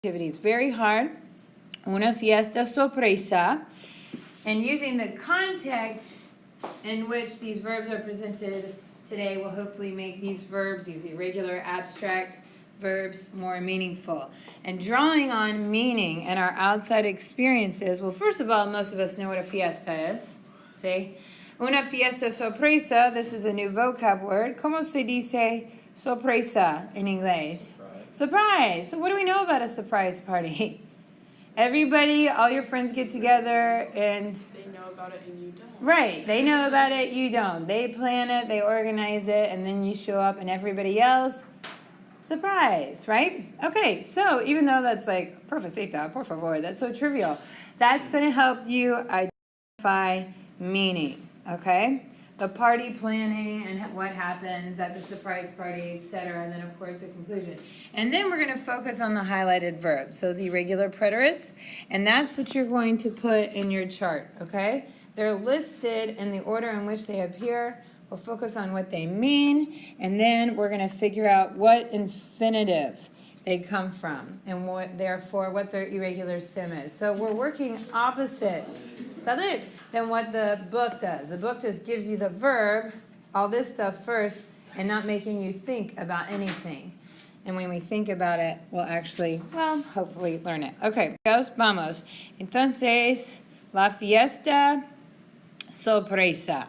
activity. It's very hard. Una fiesta sorpresa. And using the context in which these verbs are presented today will hopefully make these verbs, these irregular abstract verbs, more meaningful. And drawing on meaning and our outside experiences, well, first of all, most of us know what a fiesta is. See? Una fiesta sorpresa, this is a new vocab word. ¿Cómo se dice sorpresa in English? Surprise. So what do we know about a surprise party? Everybody, all your friends get together and... They know about it and you don't. Right. They know about it, you don't. They plan it, they organize it, and then you show up and everybody else, surprise, right? Okay, so even though that's like, Profa.Z, por favor, that's so trivial, that's going to help you identify meaning, okay? The party planning and what happens at the surprise party, etc., and then, of course, the conclusion. And then we're going to focus on the highlighted verbs, those irregular preterites, and that's what you're going to put in your chart, okay? They're listed in the order in which they appear. We'll focus on what they mean, and then we're going to figure out what infinitive they come from and what, therefore, what their irregular stem is. So we're working opposite than what the book does. The book just gives you the verb, all this stuff first, and not making you think about anything. And when we think about it, we'll actually, well, hopefully learn it. Okay, vamos. Entonces, la fiesta sorpresa.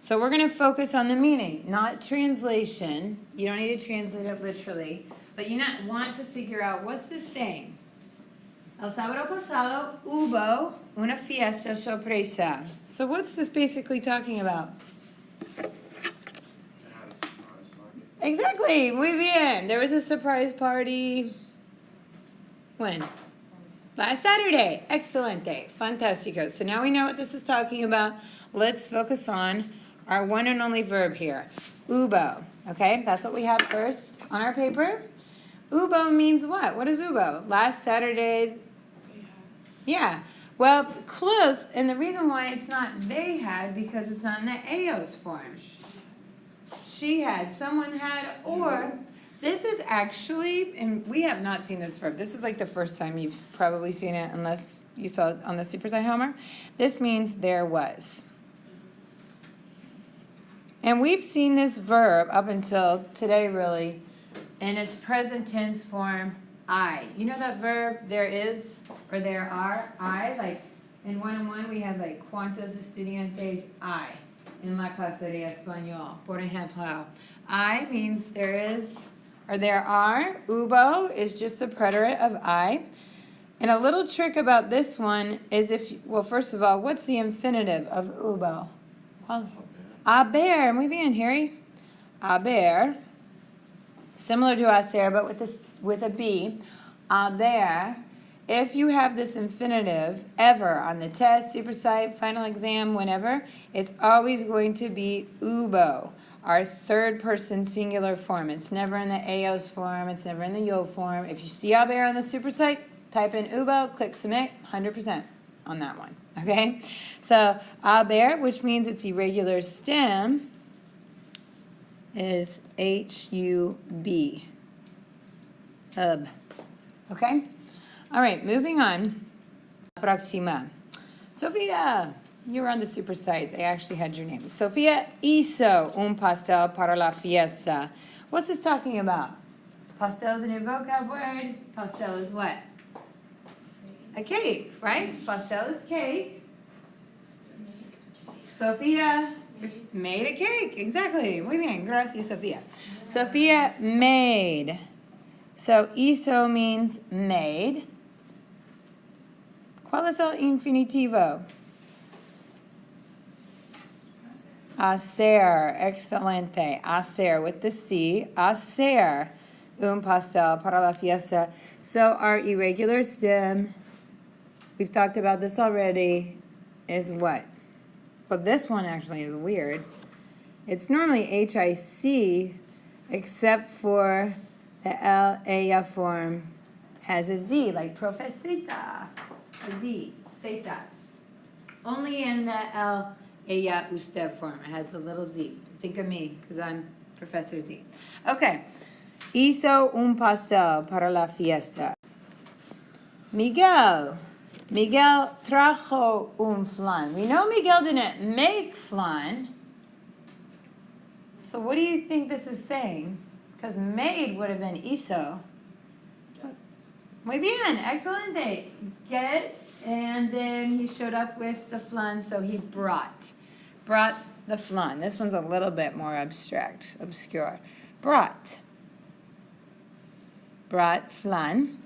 So we're going to focus on the meaning, not translation. You don't need to translate it literally, but you want to figure out what's this saying. El sábado pasado hubo una fiesta sorpresa. So what's this basically talking about? Exactly, muy bien. There was a surprise party. When? Last Saturday. Excelente. Fantastico. So now we know what this is talking about. Let's focus on our one and only verb here. Hubo. Okay, that's what we have first on our paper. Hubo means what? What is hubo? Last Saturday. Yeah. Well, close. And the reason why it's not they had, because it's not in the ellos form. She had, someone had, or this is actually, and we have not seen this verb. This is like the first time you've probably seen it, unless you saw it on the superside Homer. This means there was. And we've seen this verb up until today, really, in its present tense form, I. You know that verb, there is, or there are, I? Like, in one-on-one, we had like, ¿cuántos estudiantes hay en la clase de español? Por ejemplo, I means there is, or there are. Hubo is just the preterite of I. And a little trick about this one is well, first of all, what's the infinitive of hubo? Well, haber. Muy bien, Harry. Haber. Similar to hacer, but with a B. Haber. If you have this infinitive ever on the test, supersite, final exam, whenever, it's always going to be hubo, our third person singular form. It's never in the ellos form. It's never in the yo form. If you see haber on the supersite, type in hubo, click submit, 100% on that one. Okay? So haber, which means its irregular stem, is H-U-B. Hub. Okay? All right, moving on. Próxima. Sofía, you were on the super site. They actually had your name. Sofía hizo un pastel para la fiesta. What's this talking about? Pastel is a new vocab word. Pastel is what? A cake, right? Pastel is cake. Sofía made a cake. Exactly. Muy bien. Gracias, Sofía. Sofía made. So, hizo means made. ¿Cuál es el infinitivo? Hacer. Excelente. Hacer with the C. Hacer un pastel para la fiesta. So, our irregular stem, we've talked about this already, is what? Well, this one actually is weird. It's normally H-I-C, except for the L, ella form has a Z, like Profa.Z, a Z, zeta. Only in the L, ella, usted form. It has the little Z. Think of me, because I'm Professor Z. Okay. Hizo un pastel para la fiesta. Miguel. Miguel trajo un flan. We know Miguel didn't make flan. So what do you think this is saying? Because made would have been hizo. Muy bien, excelente. Get, and then he showed up with the flan, so he brought the flan. This one's a little bit more obscure. Brought flan.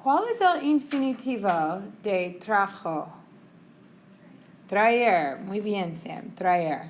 ¿Cuál es el infinitivo de trajo? Traer. Muy bien, Sam. Traer.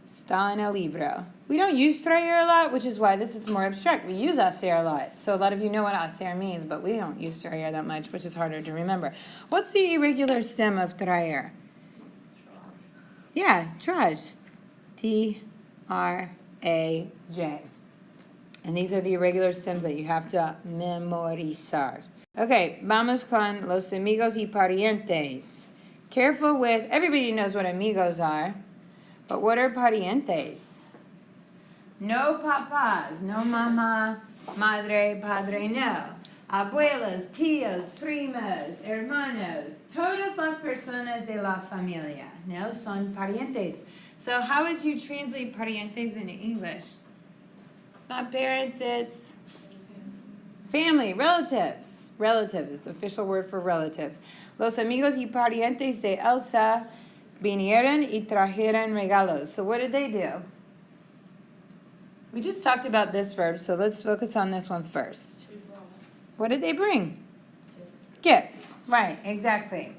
Está en el libro. We don't use traer a lot, which is why this is more abstract. We use hacer a lot. So a lot of you know what hacer means, but we don't use traer that much, which is harder to remember. What's the irregular stem of traer? Yeah, traj. T-R-A-J. And these are the irregular stems that you have to memorizar. Okay, vamos con los amigos y parientes. Careful with, everybody knows what amigos are, but what are parientes? No papas, no mama, madre, padre, no. Abuelas, tíos, primas, hermanos, todas las personas de la familia, no, son parientes. So how would you translate parientes in English? It's not parents, it's family, relatives. Relatives, it's the official word for relatives. Los amigos y parientes de Elsa vinieron y trajeron regalos. So what did they do? We just talked about this verb, so let's focus on this one first. What did they bring? Gifts. Right, exactly.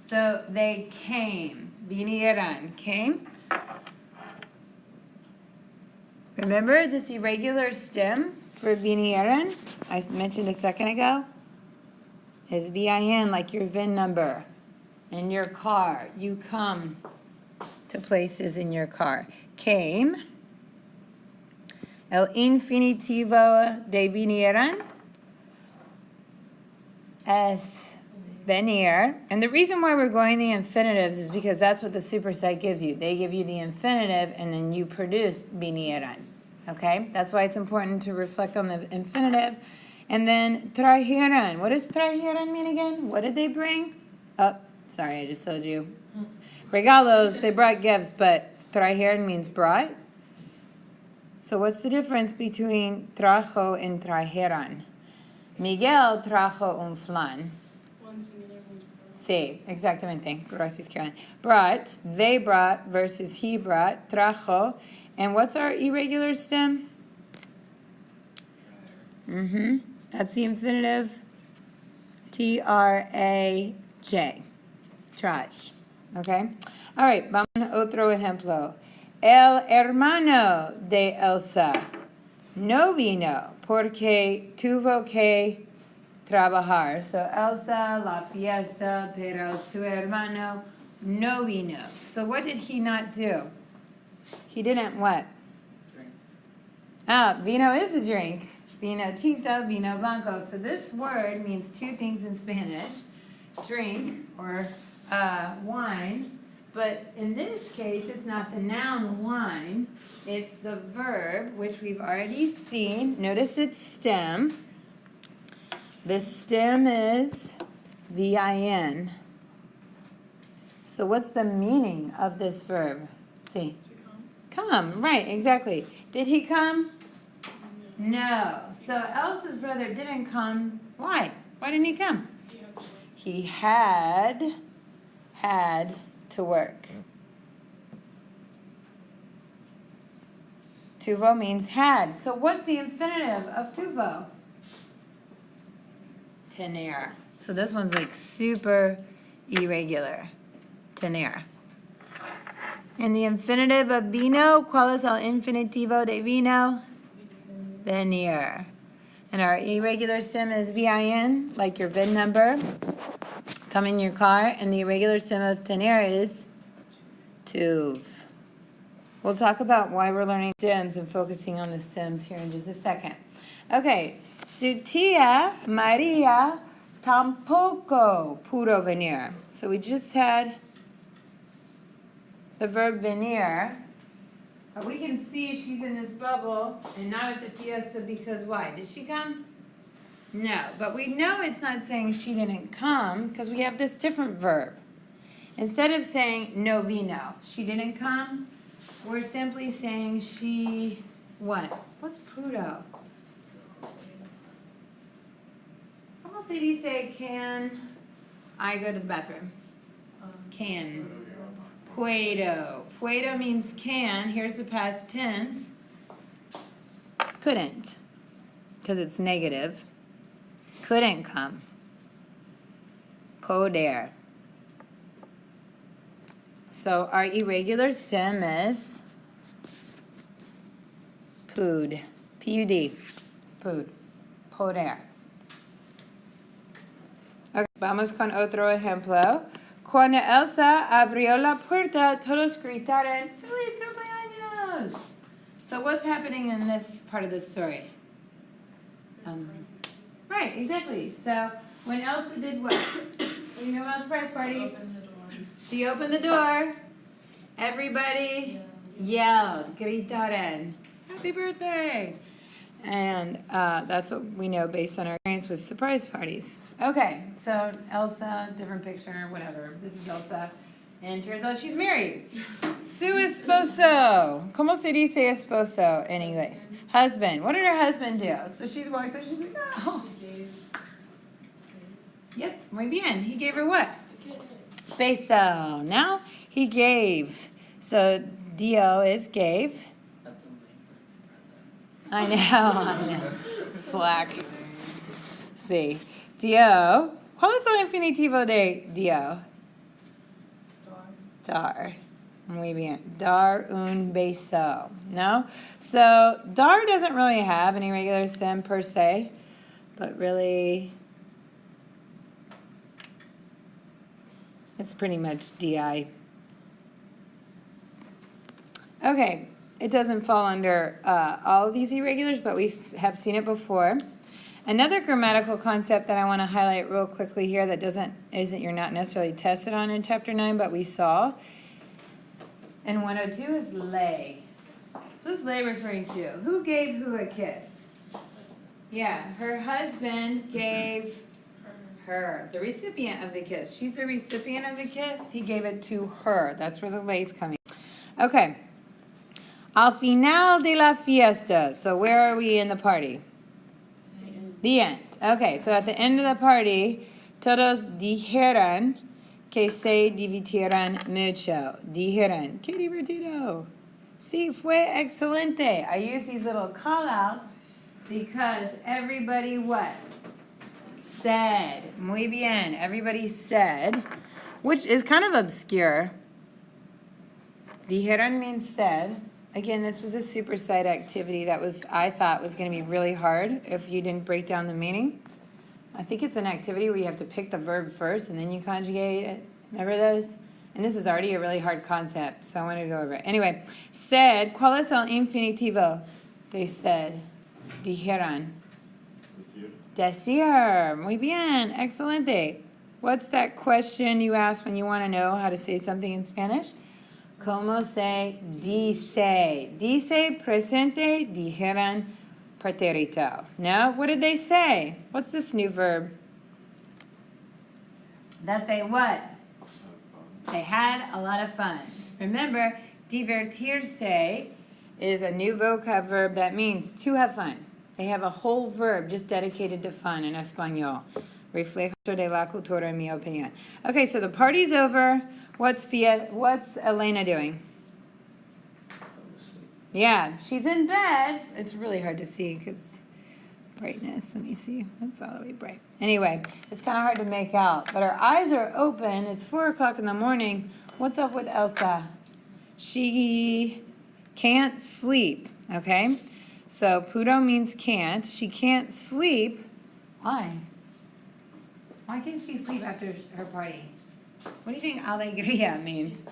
So they came. Vinieron. Came. Remember this irregular stem for vinieron I mentioned a second ago? Is VIN, like your VIN number in your car. You come to places in your car. Came. El infinitivo de vinieron es venir. And the reason why we're going the infinitives is because that's what the superset gives you. They give you the infinitive and then you produce vinieron. Okay? That's why it's important to reflect on the infinitive. And then trajeron. What does trajeron mean again? What did they bring? Oh, sorry, I just told you. Regalos, they brought gifts, but trajeron means brought. So what's the difference between trajo and trajeron? Miguel trajo un flan. One singular, one's plural. Sí, exactamente. Gracias, Caroline. Brought, they brought versus he brought. Trajo. And what's our irregular stem? That's the infinitive. T-R-A-J. Trash. Okay? All right, vamos a otro ejemplo. El hermano de Elsa no vino porque tuvo que trabajar. So Elsa, la fiesta, pero su hermano no vino. So what did he not do? He didn't what? Drink. Vino is a drink. Vino tinto, vino blanco. So this word means two things in Spanish. Drink or wine. But in this case, it's not the noun wine. It's the verb, which we've already seen. Notice its stem. The stem is VIN. So what's the meaning of this verb? See. Come, right, exactly. Did he come? No. So Elsa's brother didn't come. Why? Why didn't he come? He had to work. Tuvo means had. So what's the infinitive of tuvo? Tener. So this one's like super irregular. Tener. And the infinitive of vino, ¿cuál es el infinitivo de vino? Venir. And our irregular stem is VIN, like your VIN number. Come in your car. And the irregular stem of tener is tuv. We'll talk about why we're learning stems and focusing on the stems here in just a second. Okay. Su tía María tampoco pudo venir. So we just had the verb venir. But we can see she's in this bubble and not at the fiesta because why? Did she come? No, but we know it's not saying she didn't come because we have this different verb. Instead of saying no vino, she didn't come, we're simply saying she, what? What's pudo? ¿Cómo se dice can I go to the bathroom? Can. Puedo. Puedo means can. Here's the past tense. Couldn't, because it's negative. Couldn't come. Poder. So our irregular stem is pud. P-U-D. Pud. Poder. Okay, vamos con otro ejemplo. Cuando Elsa abrió la puerta, todos gritaron, ¡Feliz cumpleaños! So what's happening in this part of the story? Right, exactly. So when Elsa did what? You know about surprise parties? She opened the door. Everybody yelled, gritaron, happy birthday! And that's what we know based on our experience with surprise parties. Okay, so Elsa, different picture, whatever. This is Elsa. And turns out she's married. Su esposo. ¿Cómo se dice esposo in English? Husband. What did her husband do? So she's walking, she's like, oh. Yep, muy bien. He gave her what? Beso. Now he gave. So dio is gave. That's a late birthday present. I know. Slack. See. Dio. ¿Cuál es el infinitivo de dio? Dar. Muy bien. Dar un beso. No? So, dar doesn't really have an irregular stem per se, but really, it's pretty much di. Okay. It doesn't fall under all of these irregulars, but we have seen it before. Another grammatical concept that I want to highlight real quickly here that you're not necessarily tested on in chapter 9, but we saw in 102 is lay. So what's lay referring to? Who gave who a kiss? Yeah, her husband gave her, the recipient of the kiss. She's the recipient of the kiss. He gave it to her. That's where the lay's coming. Okay. Al final de la fiesta. So where are we in the party? The end. Okay, so at the end of the party, todos dijeron que se divirtieron mucho. Dijeron, qué divertido. Sí, fue excelente. I use these little call-outs because everybody what? Said. Muy bien. Everybody said, which is kind of obscure. Dijeron means said. Again, this was a superside activity that I thought was going to be really hard if you didn't break down the meaning. I think it's an activity where you have to pick the verb first and then you conjugate it. Remember those? And this is already a really hard concept, so I wanted to go over it. Anyway, said, ¿cuál es el infinitivo? They said, dijeron. Decir. Muy bien. Excelente. What's that question you ask when you want to know how to say something in Spanish? ¿Cómo se dice? Dice presente, dijeron preterito. No? What did they say? What's this new verb? That they what? They had a lot of fun. Remember, divertirse is a new vocab verb that means to have fun. They have a whole verb just dedicated to fun in Espanol. Reflejo de la cultura, en mi opinión. Okay, so the party's over. What's Elena doing? Yeah, she's in bed. It's really hard to see because brightness. Let me see. That's all the way bright. Anyway, it's kind of hard to make out. But her eyes are open. It's 4 o'clock in the morning. What's up with Elsa? She can't sleep. Okay? So pudo means can't. She can't sleep. Why? Why can't she sleep after her party? What do you think alegría means?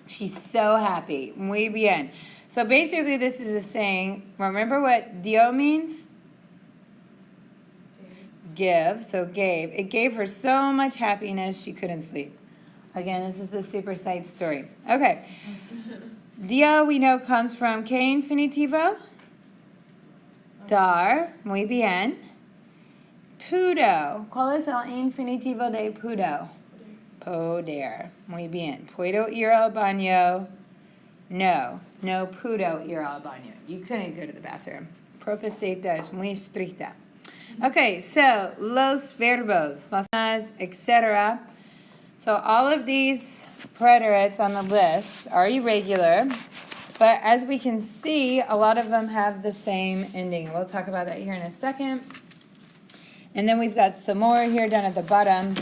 She's so happy. Muy bien. So basically this is a saying, remember what dio means? Give, so gave. It gave her so much happiness she couldn't sleep. Again, this is the super side story. Okay. Dio we know comes from ¿qué infinitivo? Dar. Muy bien. pudo. ¿Cuál es el infinitivo de pudo? Poder. Muy bien. ¿Puedo ir al baño? No. No pudo ir al baño. You couldn't go to the bathroom. Profa.Z es muy estricta. Okay, so los verbos, las, etc. So all of these preterites on the list are irregular, but as we can see, a lot of them have the same ending. We'll talk about that here in a second. And then we've got some more here down at the bottom.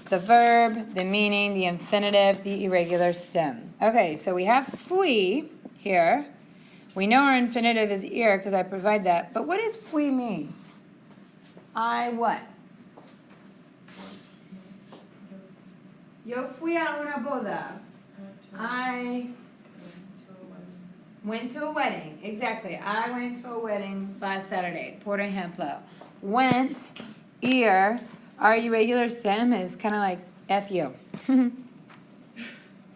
The verb, the meaning, the infinitive, the irregular stem. Okay, so we have fui here. We know our infinitive is ir because I provide that. But what does fui mean? I what? Yo fui a una boda. I went to a wedding. Exactly. I went to a wedding last Saturday. Por ejemplo. Went, ir. Our irregular stem is kind of like fu.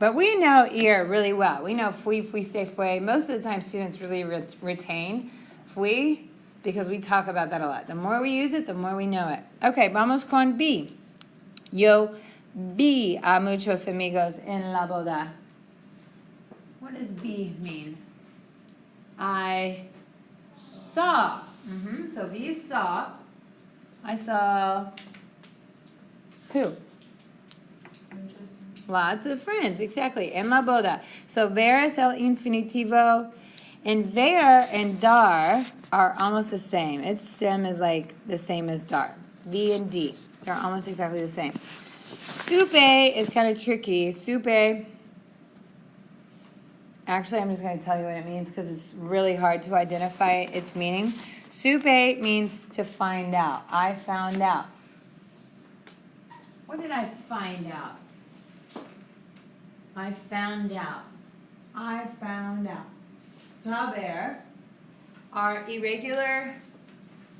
But we know ir really well. We know fui, fuiste, fue. Most of the time students really retain fui because we talk about that a lot. The more we use it, the more we know it. Okay, vamos con B. Yo vi a muchos amigos en la boda. What does be mean? I saw. So vi saw. I saw who? Lots of friends, exactly. En la boda. So ver es el infinitivo. And ver and dar are almost the same. Its stem is like the same as dar. V and D. They're almost exactly the same. Supe is kind of tricky. Supe. Actually, I'm just going to tell you what it means because it's really hard to identify its meaning. Supe means to find out. I found out. What did I find out? I found out. I found out. Saber. Our irregular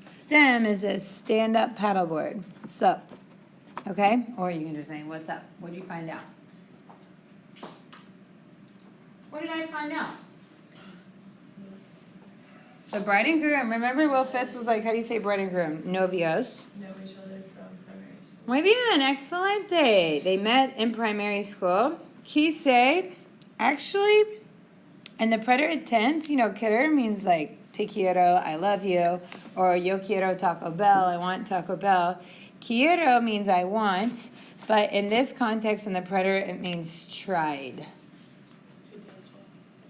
stem is a stand-up paddleboard. Sup. Okay? Or you can just say, what's up? What did you find out? What did I find out? The bride and groom. Remember Will Fitz was like, how do you say bride and groom? Novios. Know each other from primary school. Muy bien, excelente. They met in primary school. Quise, actually, in the preterite tense, you know, querer means like te quiero, I love you, or yo quiero Taco Bell, I want Taco Bell. Quiero means I want, but in this context, in the preterite, it means tried.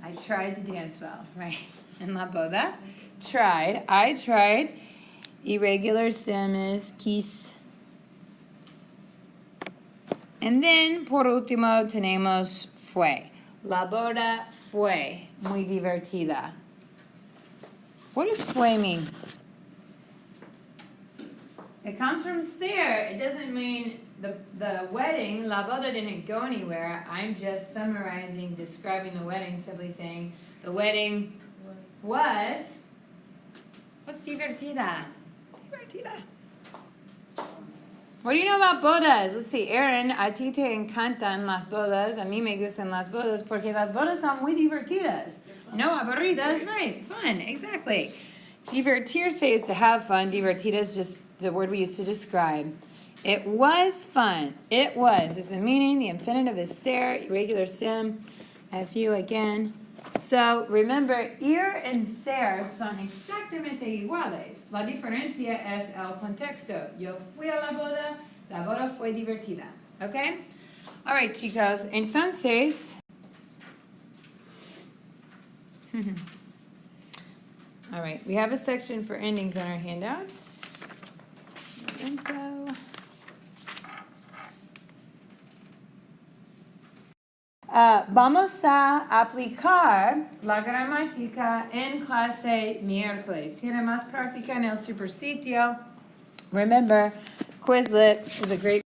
I tried to dance well, right? In la boda. Tried. I tried. Irregular stem is quis. And then, por último, tenemos fue. La boda fue muy divertida. What does fue mean? It comes from ser. It doesn't mean the wedding. La boda didn't go anywhere. I'm just summarizing, describing the wedding, simply saying the wedding was. What's divertida? Divertida. What do you know about bodas? Let's see, Aaron, a ti te encantan las bodas. A mí me gustan las bodas porque las bodas son muy divertidas. No aburridas, right? Fun, exactly. Divertirse is to have fun. Divertida is just the word we use to describe. It was fun. It was is the meaning. The infinitive is ser, irregular stem. Fu again. So remember, ir and ser son exactamente iguales. La diferencia es el contexto. Yo fui a la boda fue divertida. Okay? All right, chicos. Entonces. All right, we have a section for endings on our handouts. Info. Vamos a aplicar la gramática en clase miércoles. Tiene más práctica en el supersitio. Remember, Quizlet is a great